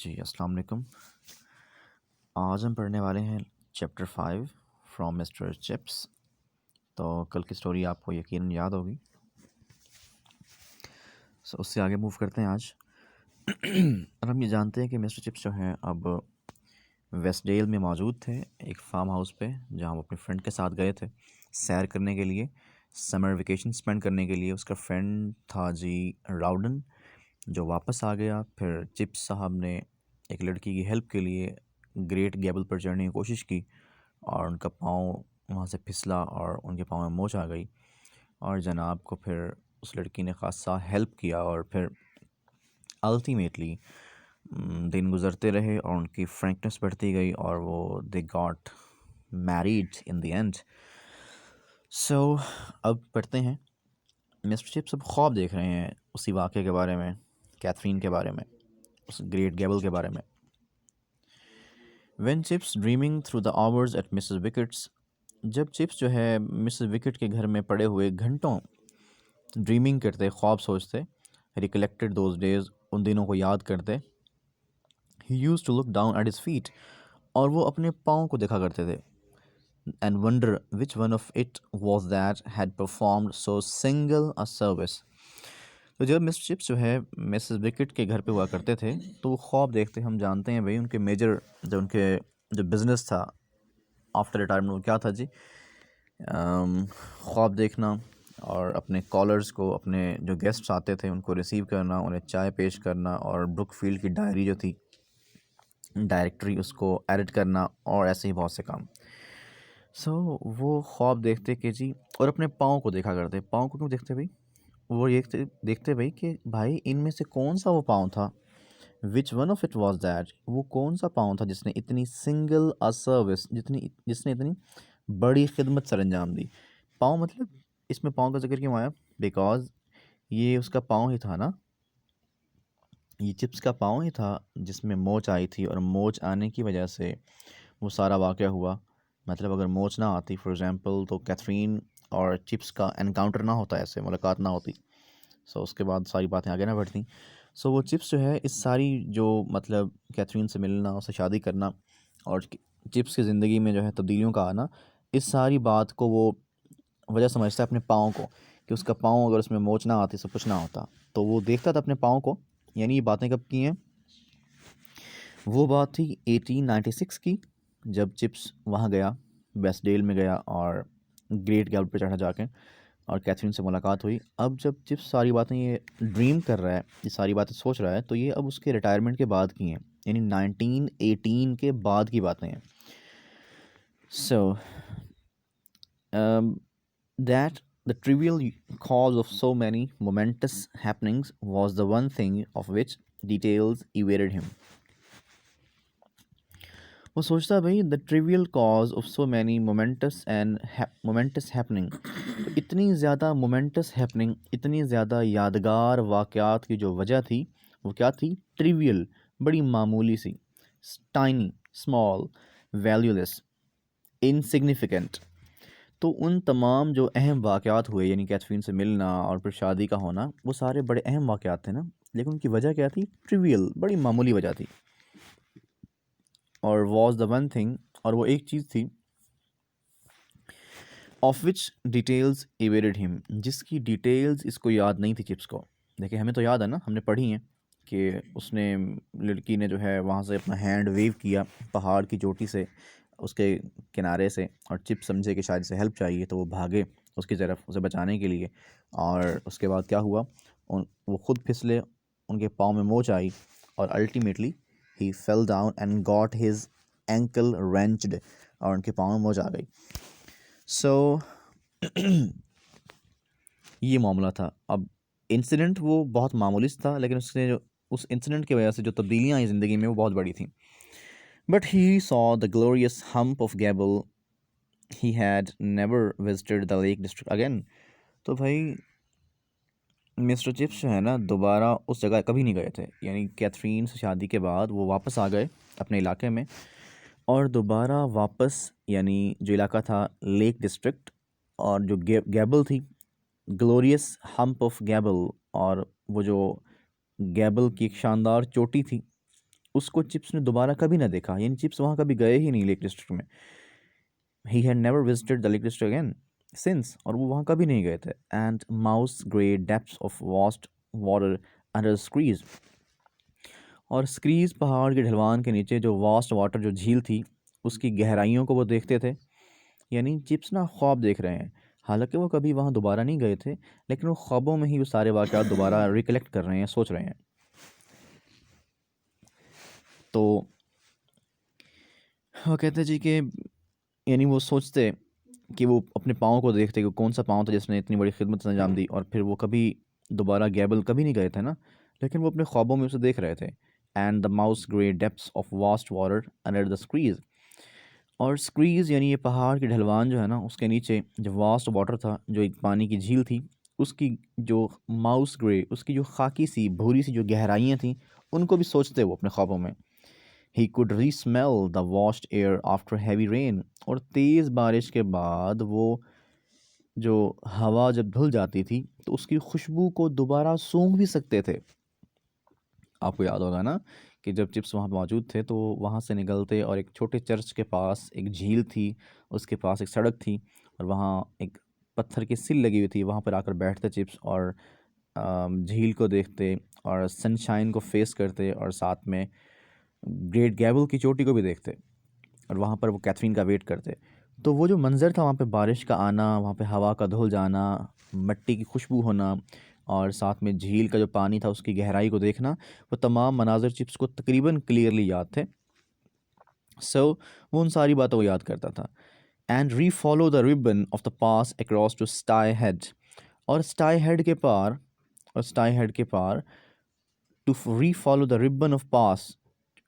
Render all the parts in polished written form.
जी, अस्सलाम वालेकुम। आज हम पढ़ने वाले हैं चैप्टर 5 फ्रॉम मिस्टर चिप्स। तो कल की स्टोरी आपको यकीनन याद होगी। उससे आगे मूव करते हैं आज। और हम ये जानते हैं कि मिस्टर चिप्स जो हैं अब वेस्टडेल में मौजूद थे, एक फार्म हाउस पे, जहाँ वो अपने फ्रेंड के साथ गए थे सैर करने के लिए, समर वेकेशन स्पेंड करने के लिए। उसका फ्रेंड था जी राउडन, जो वापस आ गया। फिर चिप्स साहब ने एक लड़की की हेल्प के लिए ग्रेट गैबल पर चढ़ने की कोशिश की और उनका पाँव वहाँ से फिसला और उनके पाँव में मोच आ गई। और जनाब को फिर उस लड़की ने ख़ासा हेल्प किया और फिर अल्टीमेटली दिन गुज़रते रहे और उनकी फ्रैंकनेस बढ़ती गई और वो they got married in the end. So अब पढ़ते हैं। मिस्टर चिप्स अब ख्वाब देख रहे हैं उसी वाक़े के बारे में, कैथरीन के बारे में, उस ग्रेट गैबल के बारे में। When Chips dreaming through the hours at Mrs. Wicket's, जब चिप्स जो है मिसेस विकेट के घर में पड़े हुए घंटों ड्रीमिंग करते, ख्वाब सोचते, रिकलेक्टेड दोज डेज, उन दिनों को याद करते, he use to look down at his feet, और वो अपने पाँव को देखा करते थे, and wonder which one of it was that had performed so single a service. तो जब मिस्टर चिप्स जो है मिसेस विकेट के घर पे हुआ करते थे तो वो ख्वाब देखते, हम जानते हैं भाई उनके मेजर जो बिज़नेस था आफ्टर रिटायरमेंट, वो क्या था जी? ख्वाब देखना और अपने कॉलर्स को, अपने जो गेस्ट्स आते थे उनको रिसीव करना, उन्हें चाय पेश करना, और ब्रुकफील्ड की डायरी जो थी, डायरेक्टरी, उसको एडिट करना, और ऐसे ही बहुत से काम। वो ख्वाब देखते कि जी, और अपने पाँव को देखा करते। पाँव को क्यों देखते भाई? वो ये देखते भाई कि भाई इनमें से कौन सा वो पाँव था, विच one of it was that, वो कौन सा पाँव था जिसने इतनी सिंगल अ सर्विस, जिसने इतनी बड़ी खिदमत सर अंजाम दी। पाँव मतलब, इसमें पाँव का जिक्र क्यों आया? बिकॉज ये उसका पाँव ही था ना, ये चिप्स का पाँव ही था जिसमें मोच आई थी, और मोच आने की वजह से वो सारा वाक़या हुआ। मतलब अगर मोच ना आती फॉर एग्ज़ाम्पल, तो कैथरीन और चिप्स का एनकाउंटर ना होता, ऐसे मुलाकात ना होती। उसके बाद सारी बातें आगे ना बढ़ती। वो चिप्स जो है, इस सारी जो मतलब कैथरीन से मिलना, उससे शादी करना, और चिप्स की ज़िंदगी में जो है तब्दीलियों का आना, इस सारी बात को वो वजह समझता है अपने पाँव को, कि उसका पाँव अगर उसमें मोच ना आती, सब कुछ ना होता। तो वो देखता था अपने पाँव को। यानी ये बातें कब की हैं? वो बात थी 1896 की, जब चिप्स वहाँ गया, वेस्टडेल में गया और ग्रेट गैबल पे चढ़ा जाके, और कैथरीन से मुलाकात हुई। अब जब चिप्स सारी बातें ये ड्रीम कर रहा है, ये सारी बातें सोच रहा है, तो ये अब उसके रिटायरमेंट के बाद की हैं, यानी 1918 के बाद की बातें हैं। That the trivial cause of so many momentous happenings was the one thing of which details evaded him. वो सोचता है भाई, the trivial cause of so many moments happening, तो इतनी ज़्यादा मोमेंटस हैपनिंग, इतनी ज़्यादा यादगार वाक़यात की जो वजह थी, वो क्या थी? ट्रिवियल, बड़ी मामूली सी, टाइनी, स्मॉल, वैल्यूलेस, इनसिग्निफिकेंट। तो उन तमाम जो अहम वाक़यात हुए, यानी कैथरीन से मिलना और फिर शादी का होना, वो सारे बड़े अहम वाक़यात थे ना, लेकिन उनकी वजह क्या थी? ट्रिवियल, बड़ी मामूली वजह थी। और वॉज द वन थिंग, और वो एक चीज़ थी, of which details evaded him, जिसकी डिटेल्स इसको याद नहीं थी चिप्स को। देखिए, हमें तो याद है ना, हमने पढ़ी हैं कि उसने, लड़की ने जो है वहाँ से अपना हैंड वेव किया पहाड़ की चोटी से, उसके किनारे से, और चिप्स समझे कि शायद से हेल्प चाहिए, तो वो भागे उसकी तरफ उसे बचाने के लिए। और उसके बाद क्या हुआ? वो खुद फिसले, उनके पाँव में मोच आई, और ultimately he fell down and got his ankle wrenched, और उनके पाँव में मोच आ गई। ये मामला था। अब इंसिडेंट वो बहुत मामूली था, लेकिन उस इंसिडेंट की वजह से जो तब्दीलियाँ आई ज़िंदगी में, वो बहुत बड़ी थी। But he saw the glorious hump of Gable, he had never visited the Lake District again. तो भाई मिस्टर चिप्स जो है ना, दोबारा उस जगह कभी नहीं गए थे। यानी कैथरीन से शादी के बाद वो वापस आ गए अपने इलाके में, और दोबारा वापस, यानी जो इलाका था लेक डिस्ट्रिक्ट, और जो गैबल थी, ग्लोरियस हम्प ऑफ गैबल, और वो जो गैबल की एक शानदार चोटी थी, उसको चिप्स ने दोबारा कभी ना देखा, यानी चिप्स वहाँ कभी गए ही नहीं लेक डिस्ट्रिक्ट में। ही had never visited the Lake District again since, और वो वहाँ कभी नहीं गए थे। And mouse grey depths of vast water under squeeze, और स्क्रीज पहाड़ के ढलवान के नीचे जो वास्ट वाटर जो झील थी उसकी गहराइयों को वो देखते थे। यानी चिप्स ना ख्वाब देख रहे हैं, हालांकि वो कभी वहाँ दोबारा नहीं गए थे, लेकिन वो ख्वाबों में ही वो सारे वाक़यात दोबारा रिकलेक्ट कर रहे हैं, सोच रहे हैं। तो वो कहते जी कि यानी वो सोचते कि वो अपने पाँव को देखते कि कौन सा पाँव था जिसने इतनी बड़ी खिदमत अंजाम दी, और फिर वो कभी दोबारा गैबल कभी नहीं गए थे ना, लेकिन वो अपने ख्वाबों में उसे देख रहे थे। And the mouse grey depths of vast water under the squeeze, और स्क्रीज यानी ये पहाड़ की ढलवान जो है ना, उसके नीचे जो वास्ट वाटर था, जो एक पानी की झील थी, उसकी जो माउस ग्रे, उसकी जो खाकी सी भूरी सी जो गहराइयाँ थी, उनको भी सोचते वो अपने ख्वाबों में। ही कुड री smell the washed air after heavy rain, और तेज़ बारिश के बाद वो जो हवा जब धुल जाती थी तो उसकी खुशबू को दोबारा सूंघ भी सकते थे। आपको याद होगा ना कि जब चिप्स वहाँ मौजूद थे तो वहाँ से निकलते और एक छोटे चर्च के पास एक झील थी, उसके पास एक सड़क थी, और वहाँ एक पत्थर की सिल लगी हुई थी, वहाँ पर आकर बैठते चिप्स और झील को देखते और सनशाइन को फेस करते, और साथ में ग्रेट गैबल की चोटी को भी देखते, और वहाँ पर वो कैथरीन का वेट करते। तो वो जो मंज़र था वहाँ पे, बारिश का आना, वहाँ पे हवा का धुल जाना, मिट्टी की खुशबू होना, और साथ में झील का जो पानी था उसकी गहराई को देखना, वो तमाम मनाज़र चिप्स को तकरीबन क्लियरली याद थे। वो उन सारी बातों को याद करता था। And refollow the ribbon of the pass across to Sty Head, और स्टाई हेड के पार, to refollow the ribbon of pass,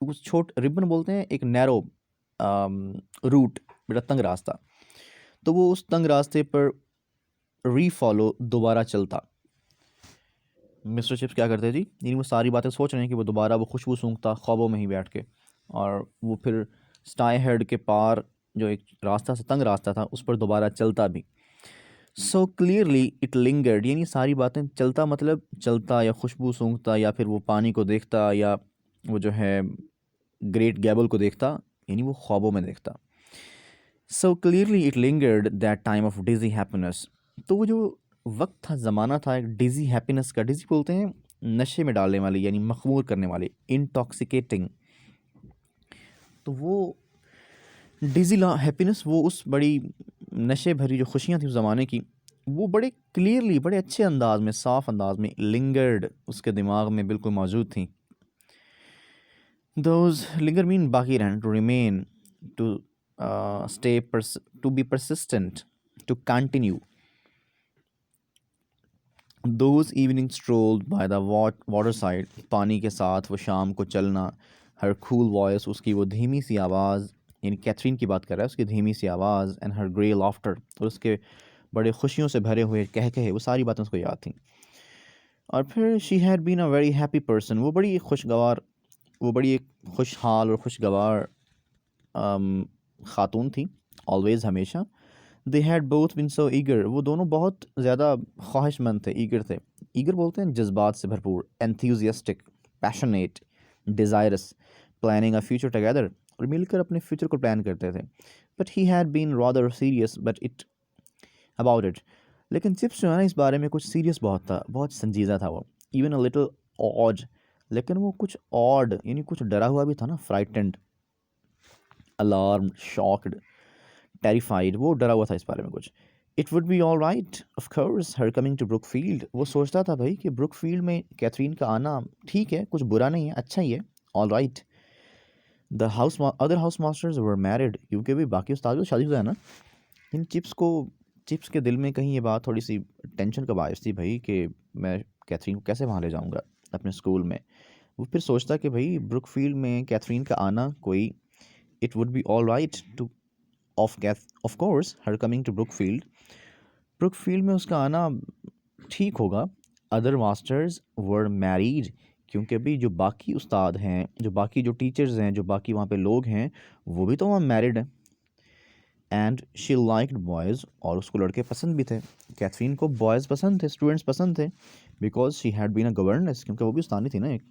उस छोट रिबन बोलते हैं एक नैरो रूट, बेटा तंग रास्ता, तो वो उस तंग रास्ते पर री फॉलो दोबारा चलता। मिस्टर चिप्स क्या करते जी, यानी वो सारी बातें सोच रहे हैं कि वो दोबारा वो खुशबू सूंघता ख्वाबों में ही बैठ के, और वो फिर स्टाई हेड के पार जो एक रास्ता था, तंग रास्ता था, उस पर दोबारा चलता भी। सो क्लियरली इट लिंगर्ड, यानी सारी बातें चलता मतलब चलता या खुशबू सूंघता या फिर वो पानी को देखता या वो जो है ग्रेट गैबल को देखता, यानी वो ख्वाबों में देखता। So clearly it lingered that time of dizzy happiness, तो वो जो वक्त था, ज़माना था एक डिजी हैप्पीनेस का। डिजी बोलते हैं नशे में डालने वाली, यानी मखमूर करने वाली, इंटॉक्सिकेटिंग। तो वो डिजी हैप्पीनेस, वो उस बड़ी नशे भरी जो खुशियाँ थी उस ज़माने की, वो बड़े क्लियरली, बड़े अच्छे अंदाज में, साफ अंदाज में लिंगर्ड उसके दिमाग में बिल्कुल मौजूद थी। दोज लिंगर मीन बाकी रहना, to remain, to stay to be persistent, to continue. Those evenings strolled by the waterside, पानी के साथ वो शाम को चलना, her cool voice, उसकी वो धीमी सी आवाज़, यानी कैथरीन की बात कर रहा है, उसकी धीमी सी आवाज़, and her grey laughter, और उसके बड़े खुशियों से भरे हुए कह कहे, वो सारी बातें उसको याद थी। और फिर she had been a very happy person, वो बड़ी खुशगवार, वो बड़ी एक खुशहाल और खुशगवार ख़ातून थी, ऑलवेज़ हमेशा। They had both been so eager, वो दोनों बहुत ज़्यादा ख्वाहिशमंद थे, ईगर थे। ईगर बोलते हैं जज्बात से भरपूर, enthusiastic, passionate, desirous, planning a future together, और मिलकर अपने फ्यूचर को प्लान करते थे। But he had been rather serious but it about it, लेकिन चिप्स जो है ना, इस बारे में कुछ सीरियस बहुत था, बहुत संजीदा था वो। इवन अ लिटिल ऑड, लेकिन वो कुछ ऑड यानी कुछ डरा हुआ भी था ना, फ्राइटेंड, अलार्म, शॉक्ड, टेरिफाइड, वो डरा हुआ था इस बारे में कुछ। It would be all right of course her coming to Brookfield, वो सोचता था भाई कि ब्रुकफील्ड में कैथरीन का आना ठीक है, कुछ बुरा नहीं है, अच्छा ही है, all right. The other house masters were married, क्योंकि भी बाकी उस्ताद तो शादीशुदा है ना। इन चिप्स के दिल में कहीं ये बात थोड़ी सी टेंशन का बायस थी भाई कि मैं कैथरीन को कैसे वहाँ ले जाऊँगा अपने स्कूल में। वो फिर सोचता कि भाई ब्रुकफील्ड में कैथरीन का आना कोई, it would be all right to of course her coming to Brookfield में उसका आना ठीक होगा। अदर मास्टर्स वर मैरिड, क्योंकि अभी जो बाकी उस्ताद हैं, जो बाकी जो टीचर्स हैं, जो बाकी वहाँ पे लोग हैं, वो भी तो वहाँ मैरिड हैं। एंड शी लाइक्ड बॉयज़, और उसको लड़के पसंद भी थे। कैथरीन को बॉयज़ पसंद थे, स्टूडेंट्स पसंद थे, because she had been a governess, क्योंकि वो भी उस्तानी थी ना एक।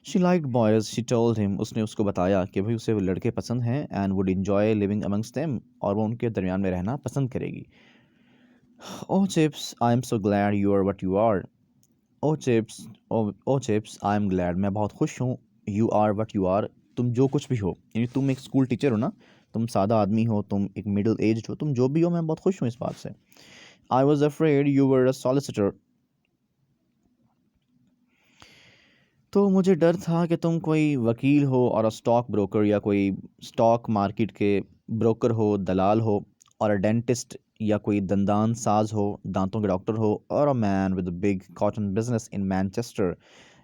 She like boys, she told him, उसने उसको बताया कि भाई उसे वो लड़के पसंद हैं, and would enjoy living amongst them, और वो उनके दरमियान में रहना पसंद करेगी। Oh Chips, I am so glad you are what you are. Oh Chips, oh Chips, I am glad, मैं बहुत खुश हूँ, you are what you are, तुम जो कुछ भी हो, यानी तुम एक स्कूल टीचर हो ना, तुम सादा आदमी हो, तुम एक मिडिल एज हो, तुम जो भी हो, मैं बहुत खुश हूँ इस बात से। I was afraid you were a solicitor, तो मुझे डर था कि तुम कोई वकील हो, और स्टॉक ब्रोकर, या कोई स्टॉक मार्केट के ब्रोकर हो, दलाल हो, और डेंटिस्ट, या कोई दंदान साज हो, दांतों के डॉक्टर हो, और a man with big cotton business in Manchester,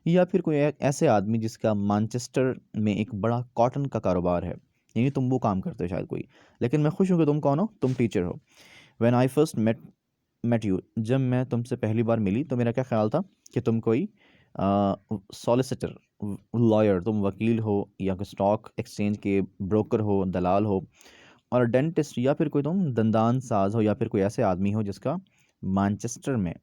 या फिर कोई ऐसे आदमी जिसका मैनचेस्टर में एक बड़ा कॉटन का कारोबार है, यानी तुम वो काम करते हो शायद कोई। लेकिन मैं खुश हूँ कि तुम कौन हो, तुम टीचर हो। When I first met you, जब मैं तुमसे पहली बार मिली तो मेरा क्या ख्याल था कि तुम कोई सॉलिसिटर, लॉयर, तुम वकील हो, या कोई स्टॉक एक्सचेंज के ब्रोकर हो, दलाल हो, और डेंटिस्ट, या फिर कोई तुम दंदान साज हो, या फिर कोई ऐसे आदमी हो जिसका मैनचेस्टर में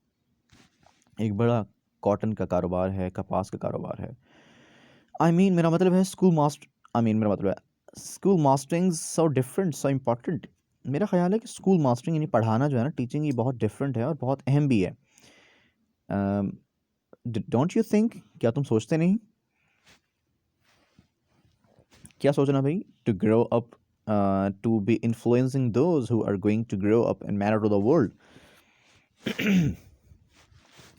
एक बड़ा कॉटन का कारोबार है, कपास का कारोबार है। मेरा मतलब है स्कूल मास्टर, मेरा मतलब है school mastering so different so important. मेरा ख्याल है कि स्कूल मास्टरिंग यानी पढ़ाना जो है ना, टीचिंग, ये बहुत डिफरेंट है और बहुत अहम भी है। डोंट यू थिंक, क्या तुम सोचते नहीं? क्या सोचना भाई? To grow up, to be influencing those who are going to grow up and matter to the world.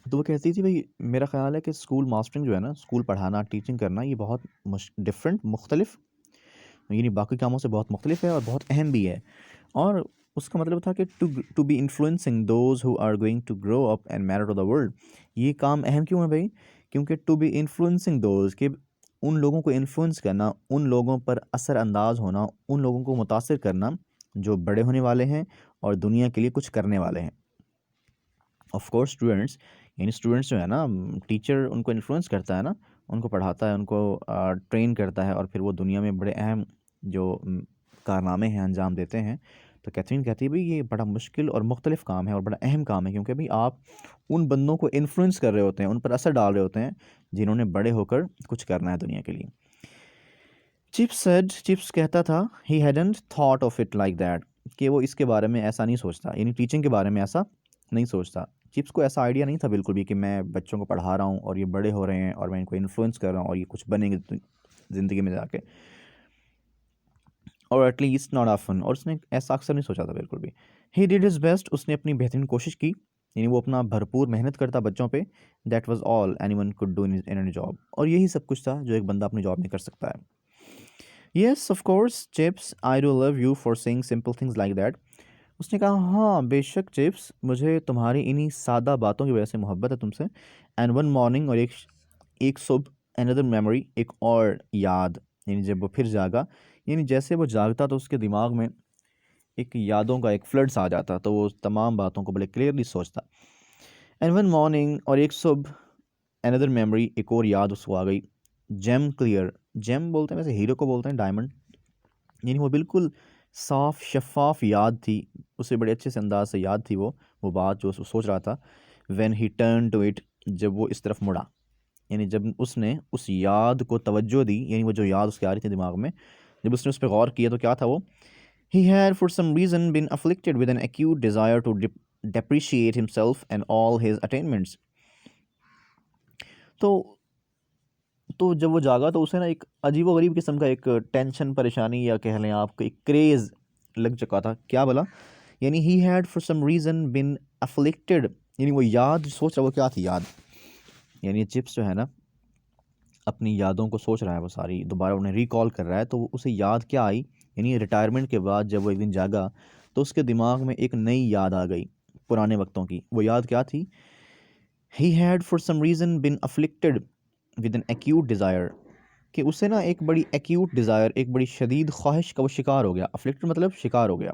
तो वो कहती थी भाई, मेरा ख्याल है कि स्कूल मास्टरिंग जो है ना, स्कूल पढ़ाना, टीचिंग करना, ये बहुत डिफरेंट, मुख्तलिफ, यानी बाकी कामों से बहुत मुख्तलिफ है और बहुत अहम भी है। और उसका मतलब था कि to be influencing those who are going to grow up and matter to the world. ये काम अहम क्यों है भाई? क्योंकि टू बी इन्फ्लुएंसिंग दोज, के उन लोगों को इन्फ्लुएंस करना, उन लोगों पर असरअंदाज होना, उन लोगों को मुतासिर करना जो बड़े होने वाले हैं और दुनिया के लिए कुछ करने वाले हैं। ऑफ कोर्स स्टूडेंट्स, यानी स्टूडेंट्स जो है ना, टीचर उनको इन्फ्लुएंस करता है ना, उनको पढ़ाता है, उनको ट्रेन करता है, और फिर वो दुनिया में बड़े अहम जो कारनामे हैं अंजाम देते हैं। तो कैथरीन कहती है भाई, ये बड़ा मुश्किल और मुख्तलिफ काम है और बड़ा अहम काम है, क्योंकि भाई आप उन बंदों को इन्फ्लुएंस कर रहे होते हैं, उन पर असर डाल रहे होते हैं जिन्होंने बड़े होकर कुछ करना है दुनिया के लिए। चिप्स कहता था, he hadn't thought of it like that, कि वो इसके बारे में ऐसा नहीं सोचता, यानी टीचिंग के बारे में ऐसा नहीं सोचता। चिप्स को ऐसा आइडिया नहीं था बिल्कुल भी कि मैं बच्चों को पढ़ा रहा हूँ और ये बड़े हो रहे हैं और मैं इनको इन्फ्लुएंस कर रहा हूँ और ये कुछ बनेंगे ज़िंदगी में जाके, और एटलीस्ट नॉट ऑफन, और उसने ऐसा अक्सर नहीं सोचा था बिल्कुल भी। ही डिड हिज बेस्ट, उसने अपनी बेहतरीन कोशिश की, यानी वो अपना भरपूर मेहनत करता बच्चों पे। That was all anyone could do in any job, और यही सब कुछ था जो एक बंदा अपनी जॉब में कर सकता है। Yes of course chips, I do love you for saying simple things like that. उसने कहा, हाँ बेशक चिप्स, मुझे तुम्हारी इन्हीं सादा बातों की वजह से मोहब्बत है तुमसे। एंड वन मॉर्निंग, और एक सुबह, अनदर मेमोरी, एक और याद, यानी जब वो फिर जागा, यानी जैसे वो जागता तो उसके दिमाग में एक यादों का एक फ्लड्स आ जाता, तो वो तमाम बातों को बड़े क्लियरली सोचता। एंड वन मॉर्निंग, और एक सुबह, अनदर मेमोरी, एक और याद उसको आ गई। जेम क्लियर, जेम बोलते हैं वैसे हीरो को बोलते हैं डायमंड, यानी वो बिल्कुल साफ शफाफ याद थी, उसे बड़े अच्छे से अंदाज से याद थी वो बात जो सोच रहा था। When he turn to it, जब वो इस तरफ मुड़ा, यानी जब उसने उस याद को तवज्जो दी, यानी वो जो याद उसके आ रही थी दिमाग में, जब उसने उस पर गौर किया तो क्या था वो? He had for some reason been afflicted with an acute desire to depreciate himself and all his attainments। तो तो जब वो जागा तो उसे ना एक अजीबो-गरीब किस्म का एक टेंशन, परेशानी, या कह लें आप एक क्रेज़ लग चुका था। क्या भला? यानी he had for some reason been afflicted, यानी वो याद सोच रहा, वो क्या थी याद? यानी चिप्स जो है ना, अपनी यादों को सोच रहा है, वो सारी दोबारा उन्हें रिकॉल कर रहा है, तो उसे याद क्या आई? यानी रिटायरमेंट के बाद जब वो एक दिन जागा तो उसके दिमाग में एक नई याद आ गई पुराने वक्तों की। वो याद क्या थी? He had for some reason been afflicted with an acute desire, कि उसे ना एक बड़ी एक्यूट डिज़ायर, एक बड़ी शदीद ख्वाहिश का वो शिकार हो गया। अफ्लिक्टेड मतलब शिकार हो गया,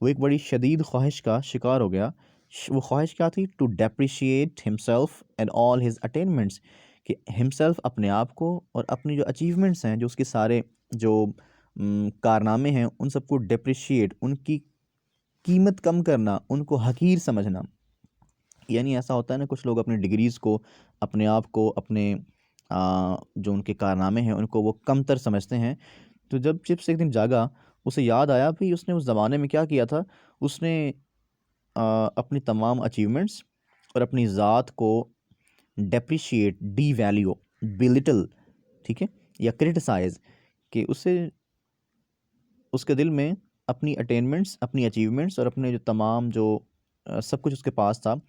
वो एक बड़ी शदीद ख्वाहिश का शिकार हो गया। वो ख्वाहिश क्या थी? To depreciate himself and all his attainments, कि हिमसेल्फ, अपने आप को, और अपनी जो अचीवमेंट्स हैं, जो उसके सारे जो कारनामे हैं, उन सबको डेप्रिशिएट, उनकी कीमत कम करना, उनको हकीर समझना। यानी ऐसा होता है ना, कुछ लोग अपनी डिग्रीज़ को, अपने आप को, अपने जो उनके कारनामे हैं उनको वो कमतर समझते हैं। तो जब चिप्स एक दिन जागा, उसे याद आया भी उसने उस ज़माने में क्या किया था। उसने अपनी तमाम अचीवमेंट्स और अपनी ज़ात को डेप्रिशिएट, डी वैल्यू, बिलिटल, ठीक है, या क्रिटिसाइज़, कि उसे उसके दिल में अपनी अटेनमेंट्स, अपनी अचीवमेंट्स और अपने जो तमाम जो सब कुछ उसके पास था,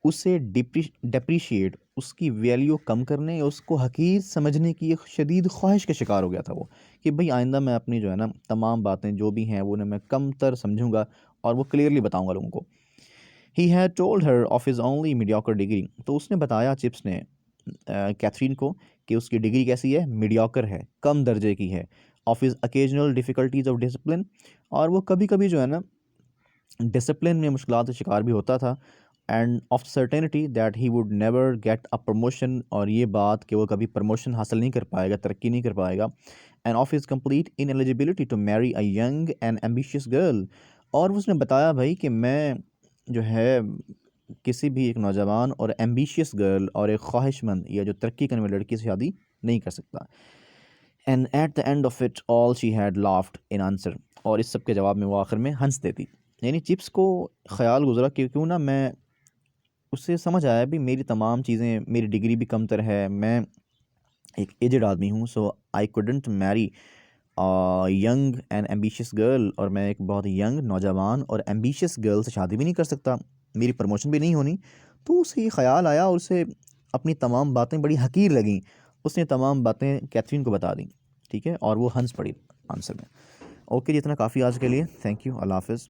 उसे डेप्रिशिएट, उसकी वैल्यू कम करने या उसको हकीर समझने की एक शदीद ख्वाहिश का शिकार हो गया था वो, कि भाई आइंदा मैं अपनी जो है ना तमाम बातें जो भी हैं वो उन्हें मैं कम तर समझूंगा और वो क्लियरली बताऊंगा लोगों को। He had told her of his only mediocre degree, तो उसने बताया चिप्स ने कैथरीन को कि उसकी डिग्री कैसी है, मीडियोकर है, कम दर्जे की है। Of his occasional difficulties of discipline, और वो कभी कभी जो है ना डिसिप्लिन में मुश्किलात का शिकार भी होता था। End of certainty that he would never get a promotion, और ये बात कि वो कभी प्रमोशन हासिल नहीं कर पाएगा, तरक्की नहीं कर पाएगा। And of his complete ineligibility to marry a young and ambitious girl, और उसने बताया भाई कि मैं जो है किसी भी एक नौजवान और एम्बिशियस गर्ल और एक ख्वाहिशमंद या जो तरक्की करने वाली लड़की से शादी नहीं कर सकता। And at the end of it all she had laughed in answer, और इस सब के जवाब में वो आखिर में हंस देती। यानी चिप्स को ख्याल गुजरा कि क्यों ना मैं, उससे समझ आया भी मेरी तमाम चीज़ें, मेरी डिग्री भी कमतर है, मैं एक एजड आदमी हूँ, so I couldn't marry young and ambitious girl, और मैं एक बहुत यंग, नौजवान और एम्बिशियस गर्ल से शादी भी नहीं कर सकता, मेरी प्रमोशन भी नहीं होनी। तो उसे ये ख्याल आया और उसे अपनी तमाम बातें बड़ी हकीर लगीं, उसने तमाम बातें कैथरीन को बता दी, ठीक है, और वो हंस पड़ी आंसर में। ओके जी, इतना काफ़ी आज के लिए, थैंक यू, अल्लाह हाफ़िज़।